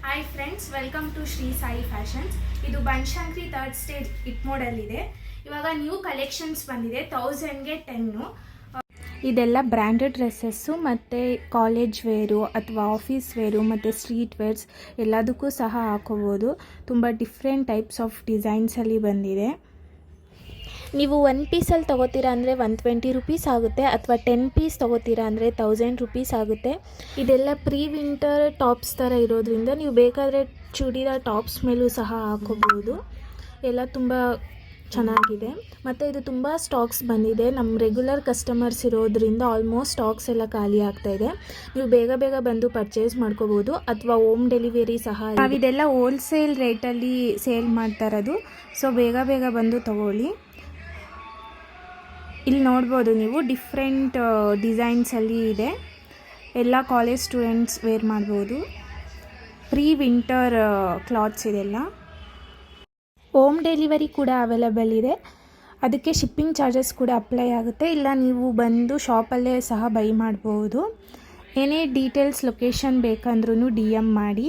Hi friends, welcome to Shri Sai fashions. ಇದು Banashankari 3rd stage ಇಟ್ಮೋಡಲ್ಲಿದೆ. ಇವಾಗ new collections ಬಂದಿದೆ. 1000ಗೆ 10. ಇದೆಲ್ಲ ಬ್ರ್ಯಾಂಡೆಡ್ ಡ್ರೆಸ್ಸಸ್ಸು ಮತ್ತು ಕಾಲೇಜ್ ವೇರು ಅಥವಾ ಆಫೀಸ್ ವೇರು ಮತ್ತು ಸ್ಟ್ರೀಟ್ ವೇರ್ಸ್ ಎಲ್ಲದಕ್ಕೂ ಸಹ ಹಾಕೋಬೋದು. ತುಂಬ ಡಿಫ್ರೆಂಟ್ ಟೈಪ್ಸ್ ಆಫ್ ಡಿಸೈನ್ಸಲ್ಲಿ ಬಂದಿದೆ. ನೀವು 1 ಪೀಸಲ್ಲಿ ತೊಗೋತೀರಾ ಅಂದರೆ 120 ರುಪೀಸ್ ಆಗುತ್ತೆ, ಅಥವಾ 10 ಪೀಸ್ ತೊಗೋತೀರಾ ಅಂದರೆ 1000 ರುಪೀಸ್ ಆಗುತ್ತೆ. ಇದೆಲ್ಲ ಪ್ರೀ ವಿಂಟರ್ ಟಾಪ್ಸ್ ಥರ ಇರೋದ್ರಿಂದ ನೀವು ಬೇಕಾದರೆ ಚೂಡಿದಾರ್ ಟಾಪ್ಸ್ ಮೇಲೂ ಸಹ ಹಾಕೋಬೋದು. ಎಲ್ಲ ತುಂಬ ಚೆನ್ನಾಗಿದೆ. ಮತ್ತು ಇದು ತುಂಬ ಸ್ಟಾಕ್ಸ್ ಬಂದಿದೆ. ನಮ್ಮ ರೆಗ್ಯುಲರ್ ಕಸ್ಟಮರ್ಸ್ ಇರೋದ್ರಿಂದ ಆಲ್ಮೋಸ್ಟ್ ಸ್ಟಾಕ್ಸ್ ಎಲ್ಲ ಖಾಲಿ ಆಗ್ತಾಯಿದೆ. ನೀವು ಬೇಗ ಬೇಗ ಬಂದು ಪರ್ಚೇಸ್ ಮಾಡ್ಕೋಬೋದು, ಅಥವಾ ಹೋಮ್ ಡೆಲಿವರಿ ಸಹ. ನಾವಿದೆಲ್ಲ ಹೋಲ್ಸೇಲ್ ರೇಟಲ್ಲಿ ಸೇಲ್ ಮಾಡ್ತಾ ಇರೋದು. ಸೊ ಬೇಗ ಬೇಗ ಬಂದು ತಗೊಳ್ಳಿ. ಇಲ್ಲಿ ನೋಡ್ಬೋದು ನೀವು, ಡಿಫ್ರೆಂಟ್ ಡಿಸೈನ್ಸಲ್ಲಿ ಇದೆ. ಎಲ್ಲ ಕಾಲೇಜ್ ಸ್ಟೂಡೆಂಟ್ಸ್ ವೇರ್ ಮಾಡ್ಬೋದು. ಪ್ರೀ ವಿಂಟರ್ ಕ್ಲಾತ್ಸ್ ಇದೆಲ್ಲ. ಹೋಮ್ ಡೆಲಿವರಿ ಕೂಡ ಅವೈಲಬಲ್ ಇದೆ. ಅದಕ್ಕೆ ಶಿಪ್ಪಿಂಗ್ ಚಾರ್ಜಸ್ ಕೂಡ ಅಪ್ಲೈ ಆಗುತ್ತೆ. ಇಲ್ಲ ನೀವು ಬಂದು ಶಾಪಲ್ಲೇ ಸಹ ಬೈ ಮಾಡ್ಬೋದು. ಏನೇ ಡೀಟೇಲ್ಸ್ ಲೊಕೇಶನ್ ಬೇಕಂದ್ರೂ DM ಮಾಡಿ.